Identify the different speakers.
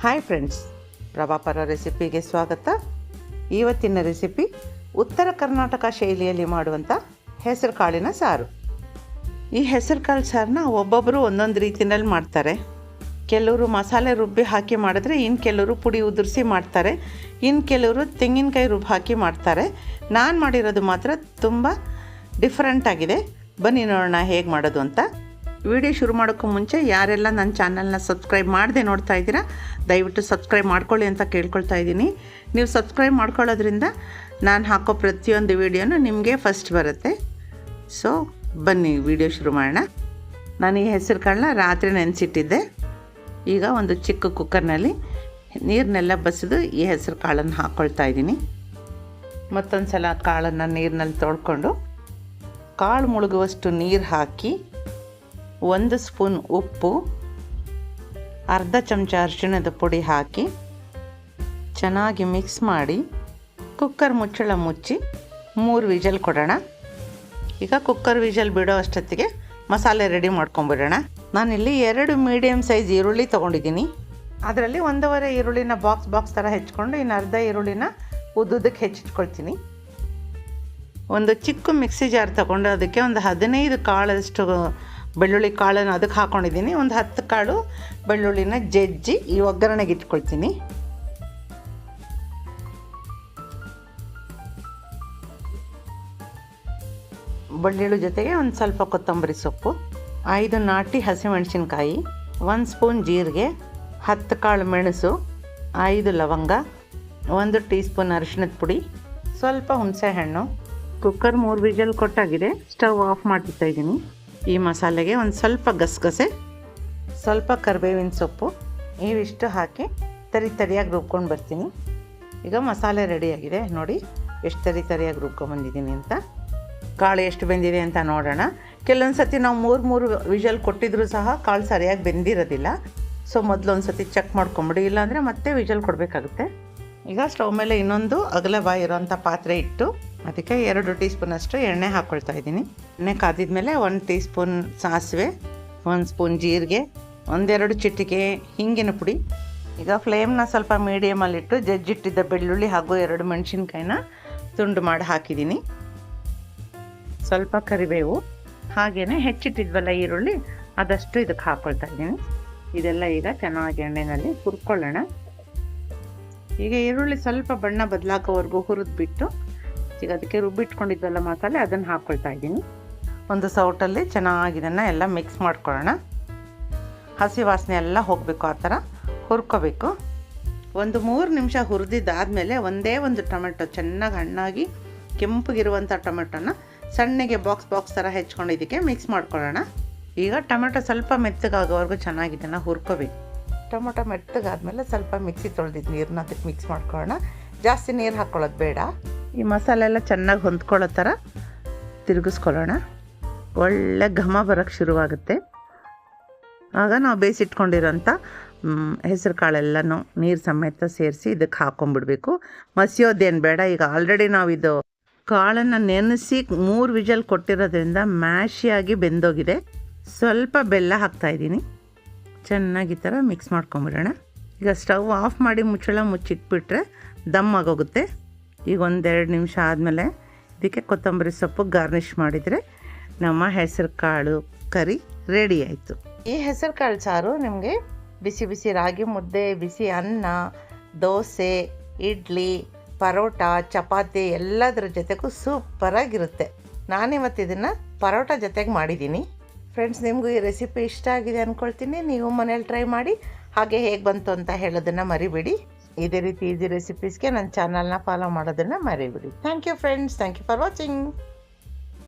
Speaker 1: Hi friends, ಪ್ರಭಾಪರ ರೆಸಿಪಿಗೆ ಸ್ವಾಗತ. ಇವತ್ತಿನ recipe ಉತ್ತರ ಕರ್ನಾಟಕ ಶೈಲಿಯಲ್ಲಿ ಮಾಡುವಂಥ ಹೆಸರು ಕಾಳಿನ ಸಾರು. ಈ ಹೆಸರು ಕಾಳು ಸಾರನ್ನ ಒಬ್ಬೊಬ್ಬರು ಒಂದೊಂದು ರೀತಿಯಲ್ಲಿ ಮಾಡ್ತಾರೆ. ಕೆಲವರು ಮಸಾಲೆ ರುಬ್ಬಿ ಹಾಕಿ ಮಾಡಿದ್ರೆ, ಇನ್ನು ಕೆಲವರು ಪುಡಿ ಉದುರಿಸಿ ಮಾಡ್ತಾರೆ, ಇನ್ನು ಕೆಲವರು ತೆಂಗಿನಕಾಯಿ ರುಬ್ಬಿ ಹಾಕಿ ಮಾಡ್ತಾರೆ. ನಾನು ಮಾಡಿರೋದು ಮಾತ್ರ ತುಂಬ ಡಿಫ್ರೆಂಟ್ ಆಗಿದೆ. ಬನ್ನಿ ನೋಡೋಣ ಹೇಗೆ ಮಾಡೋದು ಅಂತ. ವಿಡಿಯೋ ಶುರು ಮಾಡೋಕ್ಕೂ ಮುಂಚೆ ಯಾರೆಲ್ಲ ನನ್ನ ಚಾನಲ್ನ ಸಬ್ಸ್ಕ್ರೈಬ್ ಮಾಡದೆ ನೋಡ್ತಾ ಇದ್ದೀರಾ, ದಯವಿಟ್ಟು ಸಬ್ಸ್ಕ್ರೈಬ್ ಮಾಡ್ಕೊಳ್ಳಿ ಅಂತ ಕೇಳ್ಕೊಳ್ತಾ ಇದ್ದೀನಿ. ನೀವು ಸಬ್ಸ್ಕ್ರೈಬ್ ಮಾಡ್ಕೊಳ್ಳೋದ್ರಿಂದ ನಾನು ಹಾಕೋ ಪ್ರತಿಯೊಂದು ವಿಡಿಯೋನು ನಿಮಗೆ ಫಸ್ಟ್ ಬರುತ್ತೆ. ಸೊ ಬನ್ನಿ ವಿಡಿಯೋ ಶುರು ಮಾಡೋಣ. ನಾನು ಈ ಹೆಸರು ಕಾಳನ್ನ ರಾತ್ರಿ ನೆನೆಸಿಟ್ಟಿದ್ದೆ. ಈಗ ಒಂದು ಚಿಕ್ಕ ಕುಕ್ಕರ್ನಲ್ಲಿ ನೀರನ್ನೆಲ್ಲ ಬಸಿದು ಈ ಹೆಸರು ಕಾಳನ್ನು ಹಾಕ್ಕೊಳ್ತಾ ಇದ್ದೀನಿ. ಮತ್ತೊಂದು ಸಲ ಕಾಳನ್ನು ನೀರಿನಲ್ಲಿ ತೊಳ್ಕೊಂಡು ಕಾಳು ಮುಳುಗುವಷ್ಟು ನೀರು ಹಾಕಿ 1 ಸ್ಪೂನ್ ಉಪ್ಪು, ಅರ್ಧ ಚಮಚ ಅರಿಶಿಣದ ಪುಡಿ ಹಾಕಿ ಚೆನ್ನಾಗಿ ಮಿಕ್ಸ್ ಮಾಡಿ ಕುಕ್ಕರ್ ಮುಚ್ಚಳ ಮುಚ್ಚಿ 3 ವಿಜಲ್ ಕೊಡೋಣ. ಈಗ ಕುಕ್ಕರ್ ವಿಜಲ್ ಬಿಡೋ ಅಷ್ಟೊತ್ತಿಗೆ ಮಸಾಲೆ ರೆಡಿ ಮಾಡ್ಕೊಂಬಿಡೋಣ. ನಾನಿಲ್ಲಿ 2 ಮೀಡಿಯಮ್ ಸೈಜ್ ಈರುಳ್ಳಿ ತೊಗೊಂಡಿದ್ದೀನಿ. ಅದರಲ್ಲಿ 1.5 ಈರುಳ್ಳಿನ ಬಾಕ್ಸ್ ಥರ ಹೆಚ್ಕೊಂಡು ಇನ್ನು ಅರ್ಧ ಈರುಳ್ಳಿನ ಉದ್ದುದಕ್ಕೆ ಹೆಚ್ಚಿಟ್ಕೊಳ್ತೀನಿ. ಒಂದು ಚಿಕ್ಕ ಮಿಕ್ಸಿ ಜಾರ್ ತೊಗೊಂಡು ಅದಕ್ಕೆ ಒಂದು 15 ಕಾಳಷ್ಟು ಬೆಳ್ಳುಳ್ಳಿ ಕಾಳನ್ನು ಅದಕ್ಕೆ ಹಾಕ್ಕೊಂಡಿದ್ದೀನಿ. ಒಂದು 10 ಕಾಳು ಬೆಳ್ಳುಳ್ಳಿನ ಜಜ್ಜಿ ಈ ಒಗ್ಗರಣೆಗೆ ಇಟ್ಕೊಳ್ತೀನಿ. ಬೆಳ್ಳುಳ್ಳಿ ಜೊತೆಗೆ ಒಂದು ಸ್ವಲ್ಪ ಕೊತ್ತಂಬರಿ ಸೊಪ್ಪು, 5 ನಾಟಿ ಹಸಿಮೆಣಸಿನ್ಕಾಯಿ, 1 ಸ್ಪೂನ್ ಜೀರಿಗೆ, 10 ಕಾಳು ಮೆಣಸು, 5 ಲವಂಗ, 1 ಟೀ ಸ್ಪೂನ್ ಅರಿಶಿಣದ ಪುಡಿ, ಸ್ವಲ್ಪ ಹುಣಸೆ ಹಣ್ಣು. ಕುಕ್ಕರ್ 3 ವಿಜಲ್ ಕೊಟ್ಟಾಗಿದೆ. ಸ್ಟವ್ ಆಫ್ ಮಾಡ್ತಾ ಇದ್ದೀನಿ. ಈ ಮಸಾಲೆಗೆ ಒಂದು ಸ್ವಲ್ಪ ಗಸಗಸೆ, ಸ್ವಲ್ಪ ಕರಿಬೇವಿನ ಸೊಪ್ಪು ಇವಿಷ್ಟು ಹಾಕಿ ತರಿಯಾಗಿ ರುಬ್ಕೊಂಡು ಬರ್ತೀನಿ. ಈಗ ಮಸಾಲೆ ರೆಡಿಯಾಗಿದೆ. ನೋಡಿ ಎಷ್ಟು ತರಿಯಾಗಿ ರುಬ್ಕೊಂಡ್ಬಂದಿದ್ದೀನಿ ಅಂತ. ಕಾಳು ಎಷ್ಟು ಬೆಂದಿದೆ ಅಂತ ನೋಡೋಣ. ಕೆಲವೊಂದು ಸತಿ ನಾವು 3 ವಿಜಲ್ ಕೊಟ್ಟಿದ್ರೂ ಸಹ ಕಾಳು ಸರಿಯಾಗಿ ಬೆಂದಿರೋದಿಲ್ಲ. ಸೊ ಮೊದಲು ಒಂದು ಸತಿ ಚೆಕ್ ಮಾಡ್ಕೊಂಬಿಡಿ, ಇಲ್ಲಾಂದರೆ ಮತ್ತೆ ವಿಜಲ್ ಕೊಡಬೇಕಾಗುತ್ತೆ. ಈಗ ಸ್ಟವ್ ಮೇಲೆ ಇನ್ನೊಂದು ಅಗಲ ಬಾಯಿ ಇರೋಂಥ ಪಾತ್ರೆ ಇಟ್ಟು ಅದಕ್ಕೆ 2 ಟೀ ಸ್ಪೂನ್ ಅಷ್ಟು ಎಣ್ಣೆ ಹಾಕ್ಕೊಳ್ತಾ ಇದ್ದೀನಿ. ಎಣ್ಣೆ ಕಾದಿದ ಮೇಲೆ 1 ಟೀ ಸ್ಪೂನ್ ಸಾಸಿವೆ, 1 ಸ್ಪೂನ್ ಜೀರಿಗೆ, 1-2 ಚಿಟಿಕೆ ಹಿಂಗಿನ ಪುಡಿ. ಈಗ ಫ್ಲೇಮ್ನ ಸ್ವಲ್ಪ ಮೀಡಿಯಮಲ್ಲಿಟ್ಟು ಜಜ್ಜಿಟ್ಟಿದ್ದ ಬೆಳ್ಳುಳ್ಳಿ ಹಾಗೂ 2 ಮೆಣಸಿನ್ಕಾಯಿನ ತುಂಡು ಮಾಡಿ ಹಾಕಿದ್ದೀನಿ. ಸ್ವಲ್ಪ ಕರಿಬೇವು, ಹಾಗೆಯೇ ಹೆಚ್ಚಿಟ್ಟಿದ್ವಲ್ಲ ಈರುಳ್ಳಿ ಅದಷ್ಟು ಇದಕ್ಕೆ ಹಾಕ್ಕೊಳ್ತಾ ಇದ್ದೀನಿ. ಇದೆಲ್ಲ ಈಗ ಚೆನ್ನಾಗಿ ಎಣ್ಣೆಯಲ್ಲಿ ಹುರ್ಕೊಳ್ಳೋಣ. ಈಗ ಈರುಳ್ಳಿ ಸ್ವಲ್ಪ ಬಣ್ಣ ಬದಲಾಗೋವರೆಗೂ ಹುರಿದ್ಬಿಟ್ಟು ಈಗ ಅದಕ್ಕೆ ರುಬ್ಬಿಟ್ಕೊಂಡಿದ್ವಲ್ಲ ಮಸಾಲೆ ಅದನ್ನು ಹಾಕ್ಕೊಳ್ತಾ ಇದ್ದೀನಿ. ಒಂದು ಸೌಟಲ್ಲಿ ಚೆನ್ನಾಗಿ ಇದನ್ನು ಎಲ್ಲ ಮಿಕ್ಸ್ ಮಾಡ್ಕೊಳ್ಳೋಣ. ಹಸಿ ವಾಸನೆ ಎಲ್ಲ ಹೋಗಬೇಕು, ಆ ಥರ ಹುರ್ಕೋಬೇಕು. ಒಂದು 3 ನಿಮಿಷ ಹುರಿದಿದ್ದಾದಮೇಲೆ ಒಂದೇ ಒಂದು ಟೊಮೆಟೊ, ಚೆನ್ನಾಗಿ ಹಣ್ಣಾಗಿ ಕೆಂಪಗಿರುವಂಥ ಟೊಮೆಟೊನ ಸಣ್ಣಗೆ ಬಾಕ್ಸ್ ಥರ ಹೆಚ್ಕೊಂಡು ಇದಕ್ಕೆ ಮಿಕ್ಸ್ ಮಾಡ್ಕೊಳ್ಳೋಣ. ಈಗ ಟೊಮೆಟೊ ಸ್ವಲ್ಪ ಮೆತ್ತಗಾಗೋವರೆಗೂ ಚೆನ್ನಾಗಿ ಇದನ್ನು ಹುರ್ಕೋಬೇಕು. ಟೊಮೊಟೊ ಮೆತ್ತಗಾದ್ಮೇಲೆ ಸ್ವಲ್ಪ ಮಿಕ್ಸಿ ತೊಳೆದಿದ್ದು ನೀರನ್ನ ಅದಕ್ಕೆ ಮಿಕ್ಸ್ ಮಾಡ್ಕೊಳ್ಳೋಣ. ಜಾಸ್ತಿ ನೀರು ಹಾಕ್ಕೊಳ್ಳೋದು ಬೇಡ. ಈ ಮಸಾಲೆ ಎಲ್ಲ ಚೆನ್ನಾಗಿ ಹೊಂದ್ಕೊಳ್ಳೋ ಥರ ತಿರುಗಿಸ್ಕೊಳ್ಳೋಣ. ಒಳ್ಳೆ ಘಮ ಬರೋಕ್ಕೆ ಶುರುವಾಗುತ್ತೆ. ಆಗ ನಾವು ಬೇಯಿಸಿಟ್ಕೊಂಡಿರೋಂಥ ಹೆಸರು ಕಾಳೆಲ್ಲನೂ ನೀರು ಸಮೇತ ಸೇರಿಸಿ ಇದಕ್ಕೆ ಹಾಕ್ಕೊಂಬಿಡ್ಬೇಕು. ಮಸಿಯೋದೇನು ಬೇಡ. ಈಗ ಆಲ್ರೆಡಿ ನಾವು ಇದು ಕಾಳನ್ನು ನೆನೆಸಿ 3 ವಿಜಲ್ ಕೊಟ್ಟಿರೋದ್ರಿಂದ ಮ್ಯಾಶಿಯಾಗಿ ಬೆಂದೋಗಿದೆ. ಸ್ವಲ್ಪ ಬೆಲ್ಲ ಹಾಕ್ತಾಯಿದ್ದೀನಿ. ಚೆನ್ನಾಗಿ ಈ ಥರ ಮಿಕ್ಸ್ ಮಾಡ್ಕೊಂಬಿಡೋಣ. ಈಗ ಸ್ಟವ್ ಆಫ್ ಮಾಡಿ ಮುಚ್ಚಳ ಮುಚ್ಚಿಟ್ಬಿಟ್ರೆ ದಮ್ ಆಗೋಗುತ್ತೆ. ಈಗ 1-2 ನಿಮಿಷ ಆದಮೇಲೆ ಇದಕ್ಕೆ ಕೊತ್ತಂಬರಿ ಸೊಪ್ಪು ಗಾರ್ನಿಷ್ ಮಾಡಿದರೆ ನಮ್ಮ ಹೆಸರು ಕಾಳು ಕರಿ ರೆಡಿ ಆಯಿತು. ಈ ಹೆಸರು ಕಾಳು ಸಾರು ನಿಮಗೆ ಬಿಸಿ ಬಿಸಿ ರಾಗಿ ಮುದ್ದೆ, ಬಿಸಿ ಅನ್ನ, ದೋಸೆ, ಇಡ್ಲಿ, ಪರೋಟ, ಚಪಾತಿ ಎಲ್ಲದರ ಜೊತೆಗೂ ಸೂಪರಾಗಿರುತ್ತೆ. ನಾನಿವತ್ತು ಇದನ್ನು ಪರೋಟ ಜೊತೆಗೆ ಮಾಡಿದ್ದೀನಿ. ಫ್ರೆಂಡ್ಸ್, ನಿಮಗೂ ಈ ರೆಸಿಪಿ ಇಷ್ಟ ಆಗಿದೆ ಅಂದ್ಕೊಳ್ತೀನಿ. ನೀವು ಮನೇಲಿ ಟ್ರೈ ಮಾಡಿ, ಹಾಗೆ ಹೇಗೆ ಬಂತು ಅಂತ ಹೇಳೋದನ್ನು ಮರಿಬೇಡಿ. ಇದೇ ರೀತಿ ಈಸಿ ರೆಸಿಪೀಸ್ಗೆ ನನ್ನ ಚಾನಲ್ನ ಫಾಲೋ ಮಾಡೋದನ್ನು ಮರಿಬೇಡಿ. Thank you friends, thank you for watching.